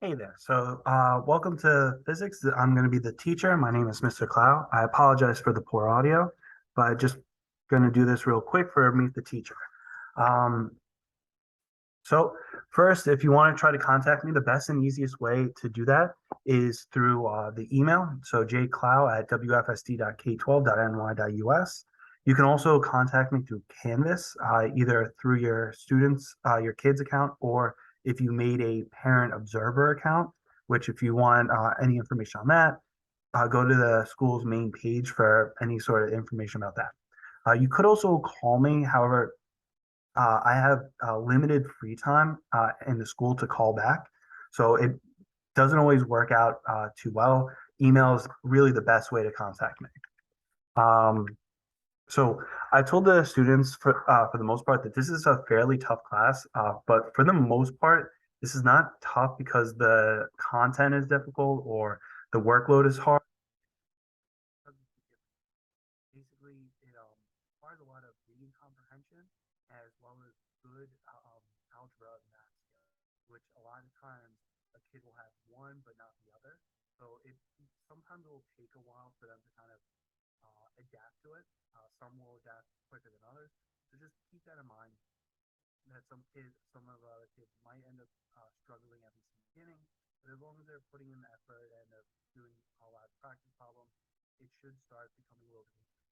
Hey there. Welcome to physics. I'm going to be the teacher. My name is Mr. Clow. I apologize for the poor audio, but I'm just going to do this real quick for Meet the Teacher. Um, so first, if you want to try to contact me, the best and easiest way to do that is through the email. So jclow@wfsd.k12.ny.us. You can also contact me through Canvas, either through your kids account, or if you made a parent observer account, which if you want any information on that, go to the school's main page for any sort of information about that. You could also call me. However, I have limited free time in the school to call back. So it doesn't always work out too well. Email is really the best way to contact me. Um, so I told the students for the most part that this is a fairly tough class, but for the most part, this is not tough because the content is difficult or the workload is hard. Basically, it requires a lot of reading comprehension as well as good algebra and math skills, which a lot of times a kid will have one but not the other. So it sometimes it will take a while for them to kind of adapt to it. Some will adapt quicker than others. So just keep that in mind that some of the other kids might end up struggling at least in the beginning, but as long as they're putting in the effort and they're doing a lot of practice problems, it should start becoming a little bit easier.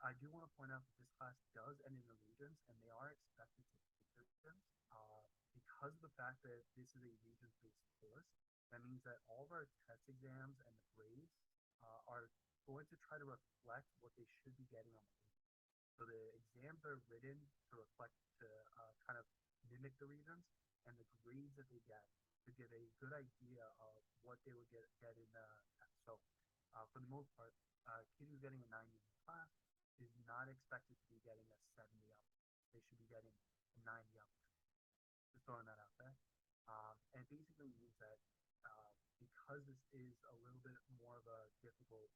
I do want to point out that this class does end in the Regents, and they are expected to take the Regents. Because of the fact that this is a Regents-based course, that means that all of our test exams and the grades are going to try to reflect what they should be getting on the Regents. So the exams are written to reflect, to kind of mimic the Regents, and the grades that they get to give a good idea of what they would get in the test. So for the most part, a kid who's getting a 90 in class is not expected to be getting a 70 up. They should be getting a 90 up. Just throwing that out there. And it basically means that because this is a little bit more of a difficult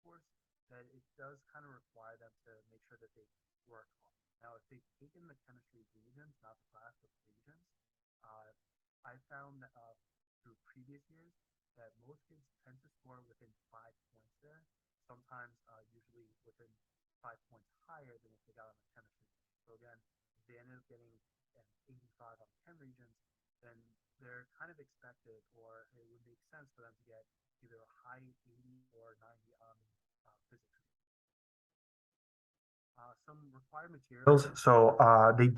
course, that it does kind of require them to make sure that they work hard. Now, if they've taken the chemistry Regents, not the class, but Regents, I found that through previous years that most kids tend to score within 5 points there. Sometimes, usually within 5 points higher than if they got on the chemistry. So again, if they ended up getting an 85 on 10 Regents, then they're kind of expected, or it would make sense for them to get either a high 80 or 90 on physics. Some required materials. So they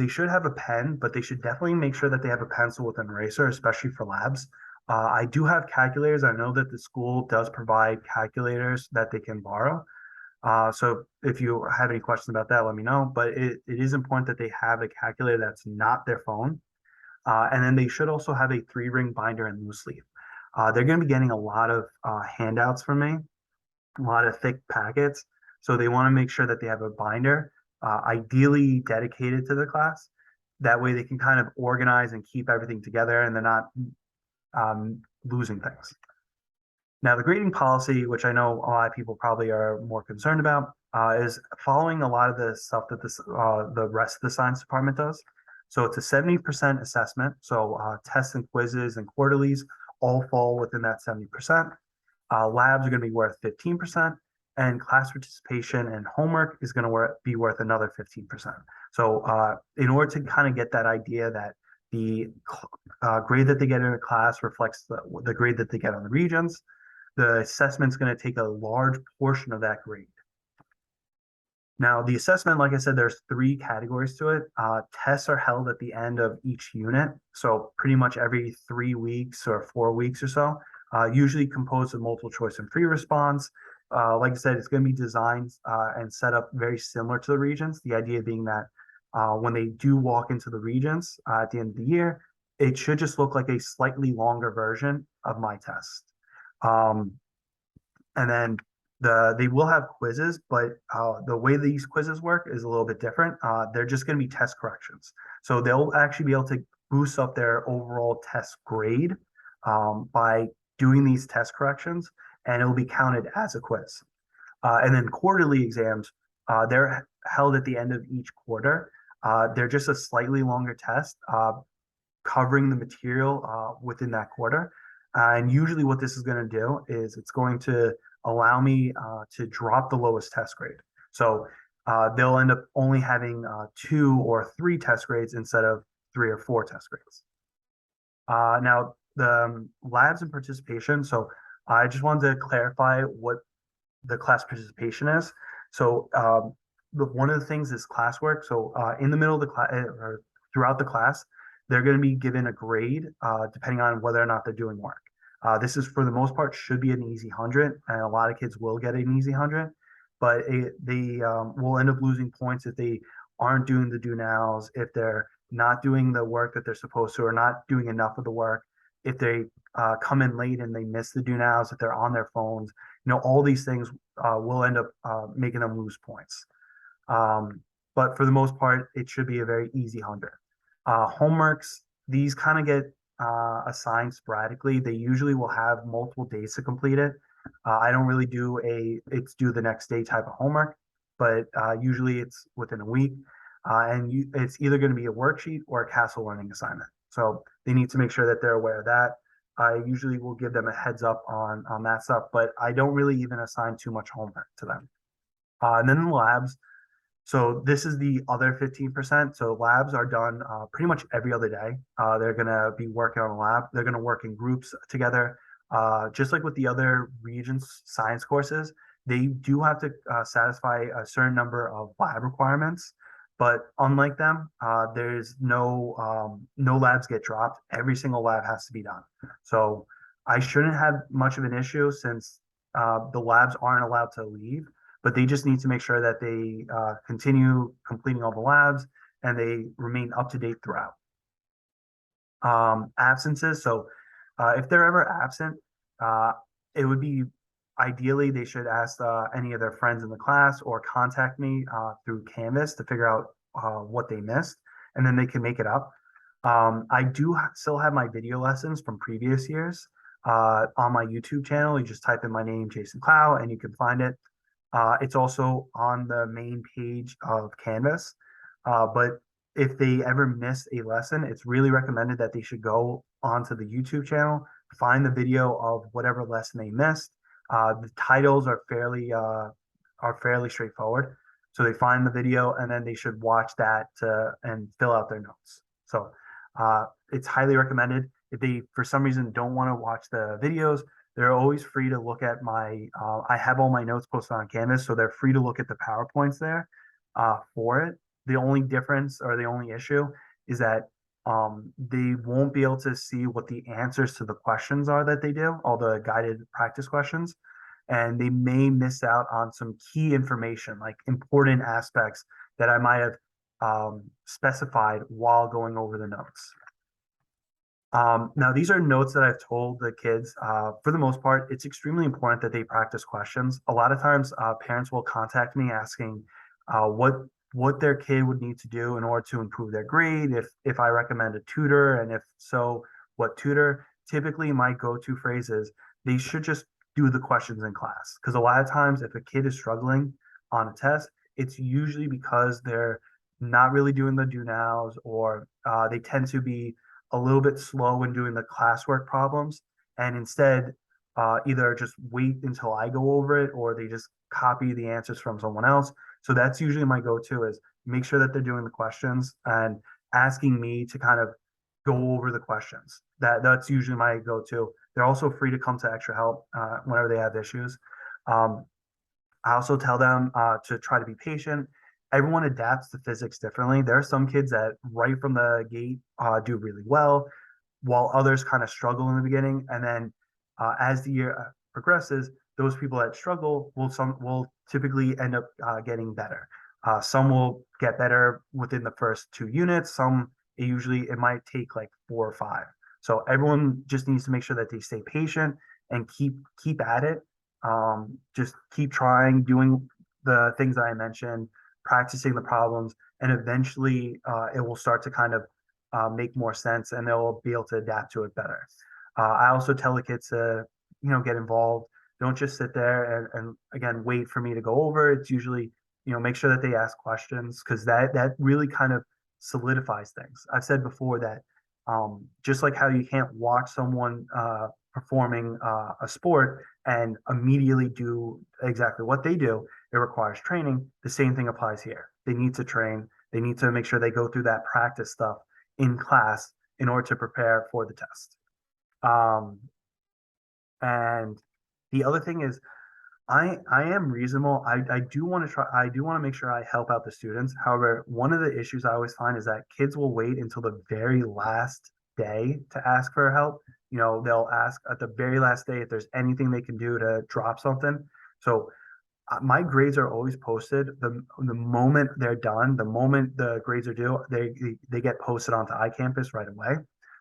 should have a pen, but they should definitely make sure that they have a pencil with an eraser, especially for labs. I do have calculators. I know that the school does provide calculators that they can borrow. So if you have any questions about that, let me know. But it is important that they have a calculator that's not their phone. And then they should also have a three-ring binder and loose leaf. They're going to be getting a lot of handouts from me, a lot of thick packets. So they want to make sure that they have a binder, ideally dedicated to the class. That way they can kind of organize and keep everything together and they're not losing things. Now, the grading policy, which I know a lot of people probably are more concerned about, is following a lot of the stuff that the rest of the science department does. So it's a 70% assessment. So tests and quizzes and quarterlies all fall within that 70%. Labs are going to be worth 15%, and class participation and homework is going to be worth another 15%. So in order to kind of get that idea that the grade that they get in a class reflects the grade that they get on the Regents, the assessment is going to take a large portion of that grade. Now, the assessment, like I said, there's three categories to it. Tests are held at the end of each unit, so pretty much every 3 weeks or 4 weeks or so, usually composed of multiple choice and free response. Like I said, it's going to be designed and set up very similar to the Regents. The idea being that when they do walk into the Regents at the end of the year, it should just look like a slightly longer version of my test. Um, and then they will have quizzes, but the way these quizzes work is a little bit different. They're just going to be test corrections. So they'll actually be able to boost up their overall test grade by doing these test corrections, and it'll be counted as a quiz. And then quarterly exams, they're held at the end of each quarter. They're just a slightly longer test. covering the material within that quarter. And usually, what this is going to do is it's going to allow me to drop the lowest test grade. So they'll end up only having 2 or 3 test grades instead of 3 or 4 test grades. Now, the labs and participation. So I just wanted to clarify what the class participation is. So one of the things is classwork. So in the middle of the class or throughout the class, they're going to be given a grade depending on whether or not they're doing work. This is for the most part should be an easy 100, and a lot of kids will get an easy 100, but they will end up losing points if they aren't doing the do nows, if they're not doing the work that they're supposed to, or not doing enough of the work, if they come in late and they miss the do nows, if they're on their phones, all these things will end up making them lose points. But for the most part, it should be a very easy 100. Homeworks, these kind of get assigned sporadically. They usually will have multiple days to complete it. I don't really do it's due the next day type of homework, but usually it's within a week. It's either going to be a worksheet or a castle learning assignment. So they need to make sure that they're aware of that. I usually will give them a heads up on that stuff, but I don't really even assign too much homework to them. And then the labs. So this is the other 15%. So labs are done pretty much every other day. They're going to be working on a lab. They're going to work in groups together. Just like with the other Regents science courses, they do have to satisfy a certain number of lab requirements. But unlike them, there's no labs get dropped. Every single lab has to be done. So I shouldn't have much of an issue since the labs aren't allowed to leave, but they just need to make sure that they continue completing all the labs and they remain up to date throughout. Absences. So if they're ever absent, uh, it would be ideally they should ask any of their friends in the class or contact me through Canvas to figure out what they missed, and then they can make it up. I do still have my video lessons from previous years on my YouTube channel. You just type in my name, Jason Clow, and you can find it. It's also on the main page of Canvas. But if they ever miss a lesson, it's really recommended that they should go onto the YouTube channel, find the video of whatever lesson they missed. The titles are fairly straightforward. So they find the video and then they should watch that and fill out their notes. So it's highly recommended. If they, for some reason, don't want to watch the videos, they're always free to look at I have all my notes posted on Canvas, so they're free to look at the PowerPoints there for it. The only difference or the only issue is that they won't be able to see what the answers to the questions are that they do, all the guided practice questions, and they may miss out on some key information, like important aspects that I might have specified while going over the notes. Now, these are notes that I've told the kids. For the most part, it's extremely important that they practice questions. A lot of times, parents will contact me asking what their kid would need to do in order to improve their grade. If I recommend a tutor, and if so, what tutor? Typically, my go-to phrase is they should just do the questions in class. Because a lot of times, if a kid is struggling on a test, it's usually because they're not really doing the do nows, or they tend to be a little bit slow when doing the classwork problems, and instead either just wait until I go over it or they just copy the answers from someone else. So that's usually my go-to is make sure that they're doing the questions and asking me to kind of go over the questions. That's usually my go-to. They're also free to come to extra help whenever they have issues. Um, I also tell them to try to be patient. Everyone adapts to physics differently. There are some kids that right from the gate do really well, while others kind of struggle in the beginning. And then as the year progresses, those people that struggle will typically end up getting better. Some will get better within the first 2 units. Some it might take like 4 or 5. So everyone just needs to make sure that they stay patient and keep at it. Just keep trying, doing the things that I mentioned, practicing the problems, and eventually it will start to kind of make more sense, and they'll be able to adapt to it better. I also tell the kids to, get involved. Don't just sit there and again wait for me to go over. It's usually, make sure that they ask questions because that really kind of solidifies things. I've said before that Just like how you can't watch someone performing a sport and immediately do exactly what they do, it requires training. The same thing applies here. They need to train. They need to make sure they go through that practice stuff in class in order to prepare for the test. Um, and the other thing is I am reasonable. I do want to try. I do want to make sure I help out the students. However, one of the issues I always find is that kids will wait until the very last day to ask for help. They'll ask at the very last day if there's anything they can do to drop something. So my grades are always posted the moment they're done, the moment the grades are due, they get posted onto iCampus right away.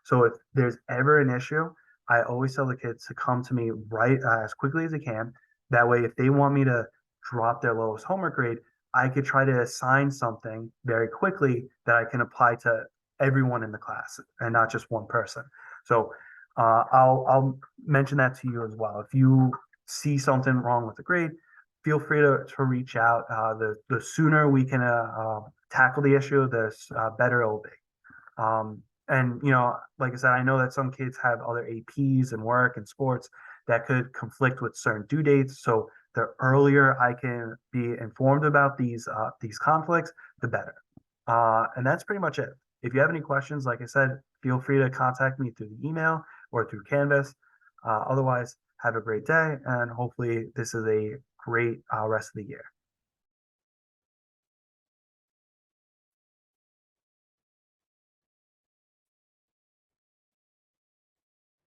So if there's ever an issue, I always tell the kids to come to me right as quickly as they can. That way, if they want me to drop their lowest homework grade, I could try to assign something very quickly that I can apply to everyone in the class and not just one person. So I'll mention that to you as well. If you see something wrong with the grade, feel free to reach out. The sooner we can tackle the issue, the better it will be. And like I said, I know that some kids have other APs and work and sports that could conflict with certain due dates. So the earlier I can be informed about these conflicts, the better. And that's pretty much it. If you have any questions, like I said, feel free to contact me through the email or through Canvas. Otherwise, have a great day, and hopefully this is a great rest of the year.